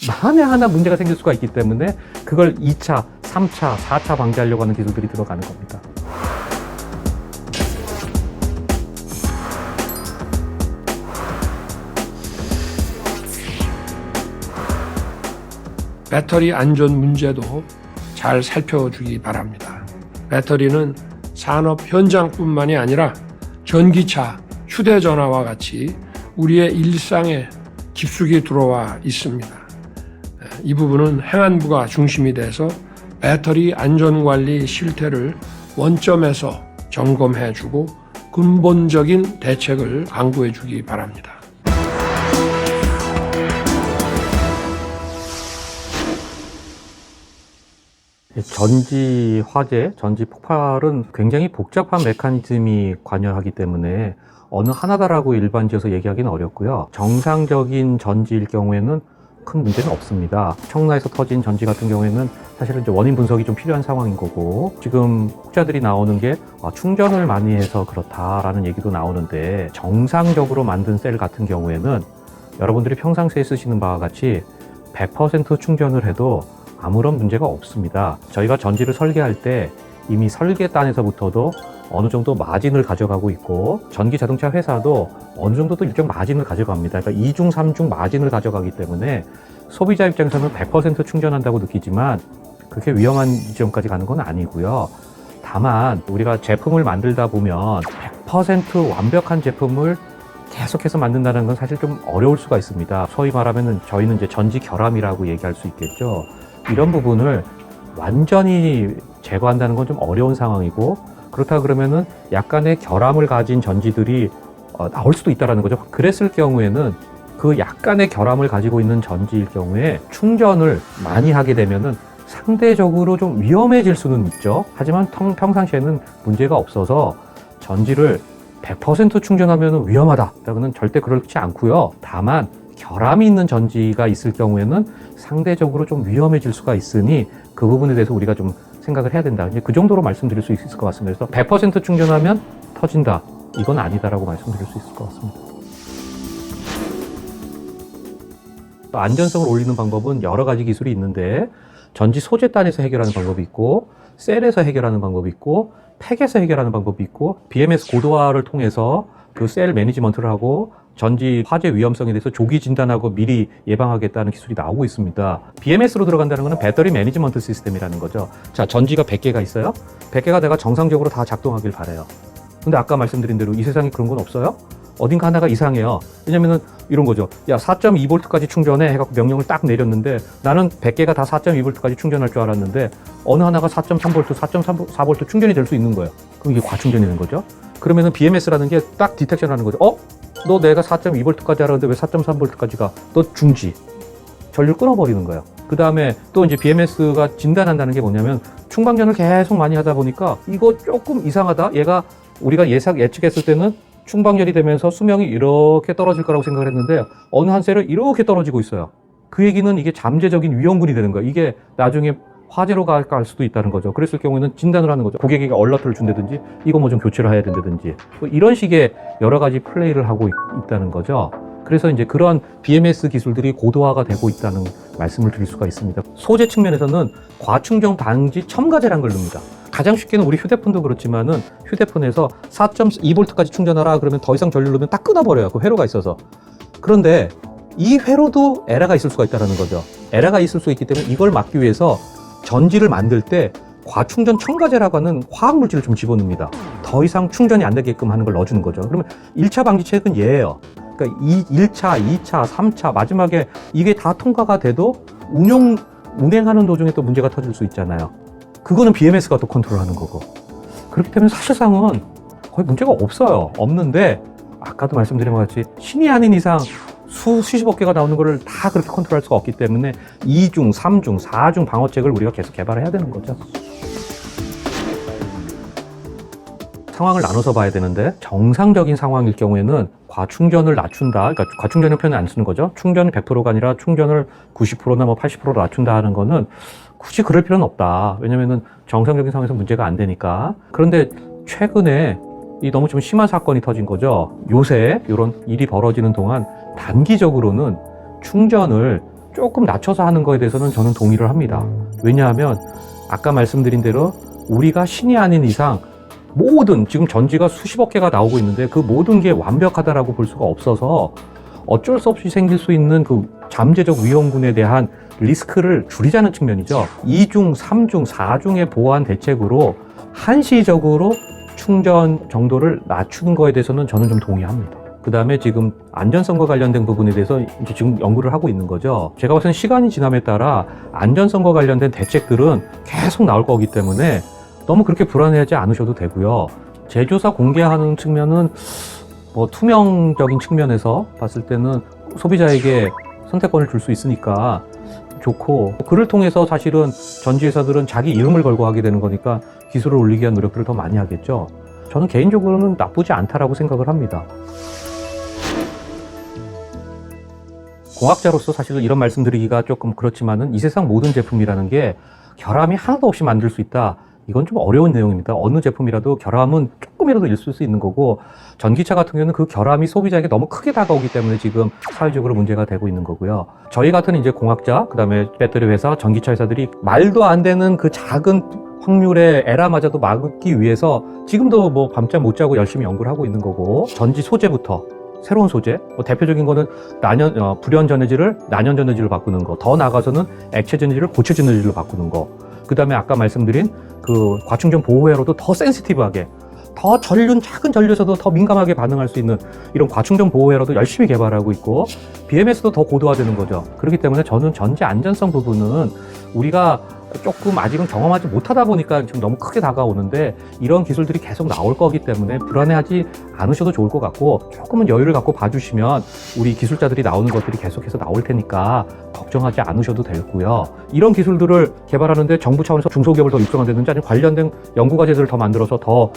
만에 하나 문제가 생길 수가 있기 때문에 그걸 2차, 3차, 4차 방지하려고 하는 기술들이 들어가는 겁니다. 배터리 안전 문제도 잘 살펴주기 바랍니다. 배터리는 산업 현장뿐만이 아니라 전기차, 휴대전화와 같이 우리의 일상에 깊숙이 들어와 있습니다. 이 부분은 행안부가 중심이 돼서 배터리 안전관리 실태를 원점에서 점검해주고 근본적인 대책을 강구해주기 바랍니다. 전지 화재, 전지 폭발은 굉장히 복잡한 메커니즘이 관여하기 때문에 어느 하나다라고 일반지어서 얘기하기는 어렵고요. 정상적인 전지일 경우에는 큰 문제는 없습니다. 청라에서 터진 전지 같은 경우에는 사실은 이제 원인 분석이 좀 필요한 상황인 거고, 지금 혹자들이 나오는 게 충전을 많이 해서 그렇다라는 얘기도 나오는데, 정상적으로 만든 셀 같은 경우에는 여러분들이 평상시에 쓰시는 바와 같이 100% 충전을 해도 아무런 문제가 없습니다. 저희가 전지를 설계할 때 이미 설계단에서부터도 어느 정도 마진을 가져가고 있고, 전기 자동차 회사도 어느 정도도 일정 마진을 가져갑니다. 그러니까 2중, 3중 마진을 가져가기 때문에 소비자 입장에서는 100% 충전한다고 느끼지만 그렇게 위험한 지점까지 가는 건 아니고요. 다만 우리가 제품을 만들다 보면 100% 완벽한 제품을 계속해서 만든다는 건 사실 좀 어려울 수가 있습니다. 소위 말하면 저희는 이제 전지 결함이라고 얘기할 수 있겠죠. 이런 부분을 완전히 제거한다는 건 좀 어려운 상황이고, 그렇다 그러면은 약간의 결함을 가진 전지들이 나올 수도 있다는 거죠. 그랬을 경우에는 그 약간의 결함을 가지고 있는 전지일 경우에 충전을 많이 하게 되면은 상대적으로 좀 위험해질 수는 있죠. 하지만 평상시에는 문제가 없어서 전지를 100% 충전하면 위험하다라고는 절대 그렇지 않고요. 다만 결함이 있는 전지가 있을 경우에는 상대적으로 좀 위험해질 수가 있으니 그 부분에 대해서 우리가 좀 생각을 해야 된다. 이제 그 정도로 말씀드릴 수 있을 것 같습니다. 그래서 100% 충전하면 터진다, 이건 아니다라고 말씀드릴 수 있을 것 같습니다. 또 안전성을 올리는 방법은 여러 가지 기술이 있는데, 전지 소재단에서 해결하는 방법이 있고, 셀에서 해결하는 방법이 있고, 팩에서 해결하는 방법이 있고, BMS 고도화를 통해서 그 셀 매니지먼트를 하고 전지 화재 위험성에 대해서 조기 진단하고 미리 예방하겠다는 기술이 나오고 있습니다. BMS로 들어간다는 것은 배터리 매니지먼트 시스템이라는 거죠. 자, 전지가 100개가 있어요. 100개가 내가 정상적으로 다 작동하길 바래요. 근데 아까 말씀드린 대로 이 세상에 그런 건 없어요. 어딘가 하나가 이상해요. 왜냐면은 이런 거죠. 야, 4.2V까지 충전해 해갖고 명령을 딱 내렸는데, 나는 100개가 다 4.2V까지 충전할 줄 알았는데 어느 하나가 4.3V, 4.4V 충전이 될 수 있는 거예요. 그럼 이게 과충전이 되는 거죠. 그러면은 BMS라는 게 딱 디텍션 하는 거죠. 너 내가 4.2V까지 알았는데 왜 4.3V까지 가? 너 중지. 전류를 끊어버리는 거예요. 그 다음에 또 이제 BMS가 진단한다는 게 뭐냐면, 충방전을 계속 많이 하다 보니까 이거 조금 이상하다. 얘가 우리가 예측했을 때는 충방전이 되면서 수명이 이렇게 떨어질 거라고 생각을 했는데 어느 한 셀은 이렇게 떨어지고 있어요. 그 얘기는 이게 잠재적인 위험군이 되는 거예요. 이게 나중에 화재로 갈 수도 있다는 거죠. 그랬을 경우에는 진단을 하는 거죠. 고객에게 얼러트를 준다든지 이거 뭐 좀 교체를 해야 된다든지, 뭐 이런 식의 여러 가지 플레이를 하고 있다는 거죠. 그래서 이제 그런 BMS 기술들이 고도화가 되고 있다는 말씀을 드릴 수가 있습니다. 소재 측면에서는 과충전 방지 첨가제라는 걸 넣습니다. 가장 쉽게는 우리 휴대폰도 그렇지만은 휴대폰에서 4.2V까지 충전하라 그러면 더 이상 전류를 넣으면 딱 끊어버려요. 그 회로가 있어서. 그런데 이 회로도 에러가 있을 수가 있다는 거죠. 에러가 있을 수 있기 때문에 이걸 막기 위해서 전지를 만들 때 과충전 첨가제라고 하는 화학물질을 좀 집어넣습니다. 더 이상 충전이 안 되게끔 하는 걸 넣어주는 거죠. 그러면 1차 방지책은 얘예요. 그러니까 1차, 2차, 3차 마지막에 이게 다 통과가 돼도 운행하는 도중에 또 문제가 터질 수 있잖아요. 그거는 BMS가 또 컨트롤하는 거고. 그렇기 때문에 사실상은 거의 문제가 없어요. 없는데 아까도 말씀드린 것 같이 신이 아닌 이상 수십억 개가 나오는 거를 다 그렇게 컨트롤할 수가 없기 때문에 2중, 3중, 4중 방어책을 우리가 계속 개발해야 되는 거죠. 상황을 나눠서 봐야 되는데, 정상적인 상황일 경우에는 과충전을 낮춘다. 그러니까 과충전의 표현을 안 쓰는 거죠. 충전이 100%가 아니라 충전을 90%나 뭐 80%로 낮춘다 하는 거는 굳이 그럴 필요는 없다. 왜냐면은 정상적인 상황에서 문제가 안 되니까. 그런데 최근에 이 너무 좀 심한 사건이 터진 거죠. 요새 이런 일이 벌어지는 동안 단기적으로는 충전을 조금 낮춰서 하는 거에 대해서는 저는 동의를 합니다. 왜냐하면 아까 말씀드린 대로 우리가 신이 아닌 이상 모든 지금 전지가 수십억 개가 나오고 있는데 그 모든 게 완벽하다라고 볼 수가 없어서 어쩔 수 없이 생길 수 있는 그 잠재적 위험군에 대한 리스크를 줄이자는 측면이죠. 2중, 3중, 4중의 보완 대책으로 한시적으로 충전 정도를 낮추는 거에 대해서는 저는 좀 동의합니다. 그 다음에 지금 안전성과 관련된 부분에 대해서 이제 지금 연구를 하고 있는 거죠. 제가 봤을 때 시간이 지남에 따라 안전성과 관련된 대책들은 계속 나올 거기 때문에 너무 그렇게 불안해하지 않으셔도 되고요. 제조사 공개하는 측면은 뭐 투명적인 측면에서 봤을 때는 소비자에게 선택권을 줄 수 있으니까 좋고, 그를 통해서 사실은 전지회사들은 자기 이름을 걸고 하게 되는 거니까 기술을 올리기 위한 노력들을 더 많이 하겠죠. 저는 개인적으로는 나쁘지 않다라고 생각을 합니다. 공학자로서 사실은 이런 말씀드리기가 조금 그렇지만은 이 세상 모든 제품이라는 게 결함이 하나도 없이 만들 수 있다. 이건 좀 어려운 내용입니다. 어느 제품이라도 결함은 조금이라도 있을 수 있는 거고, 전기차 같은 경우는 그 결함이 소비자에게 너무 크게 다가오기 때문에 지금 사회적으로 문제가 되고 있는 거고요. 저희 같은 이제 공학자, 그 다음에 배터리 회사, 전기차 회사들이 말도 안 되는 그 작은 확률의 에러마저도 막기 위해서 지금도 뭐 밤잠 못 자고 열심히 연구를 하고 있는 거고, 전지 소재부터 새로운 소재, 뭐 대표적인 거는 불연 전해질을 난연 전해질로 바꾸는 거, 더 나아가서는 액체 전해질을 고체 전해질로 바꾸는 거, 그 다음에 아까 말씀드린 그 과충전 보호 회로도 더 센시티브하게, 더 작은 전류에서도 더 민감하게 반응할 수 있는 이런 과충전 보호 회로도 열심히 개발하고 있고, BMS도 더 고도화되는 거죠. 그렇기 때문에 저는 전지 안전성 부분은 우리가 조금 아직은 경험하지 못하다 보니까 지금 너무 크게 다가오는데, 이런 기술들이 계속 나올 거기 때문에 불안해하지 않으셔도 좋을 것 같고, 조금은 여유를 갖고 봐주시면 우리 기술자들이 나오는 것들이 계속해서 나올 테니까 걱정하지 않으셔도 되고요. 이런 기술들을 개발하는데 정부 차원에서 중소기업을 더 육성한다든지, 아니면 관련된 연구과제들을 더 만들어서 더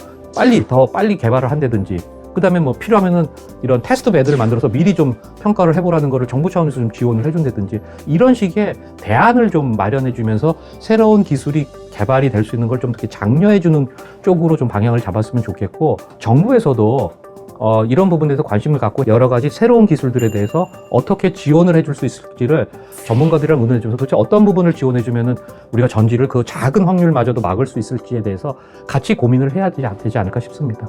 빨리 개발을 한다든지, 그 다음에 뭐 필요하면은 이런 테스트 베드를 만들어서 미리 좀 평가를 해보라는 거를 정부 차원에서 좀 지원을 해준다든지, 이런 식의 대안을 좀 마련해주면서 새로운 기술이 개발이 될 수 있는 걸 좀 이렇게 장려해주는 쪽으로 좀 방향을 잡았으면 좋겠고, 정부에서도 이런 부분에서 관심을 갖고 여러 가지 새로운 기술들에 대해서 어떻게 지원을 해줄 수 있을지를 전문가들이랑 의논해주면서 도대체 어떤 부분을 지원해주면은 우리가 전지를 그 작은 확률마저도 막을 수 있을지에 대해서 같이 고민을 해야 되지 않을까 싶습니다.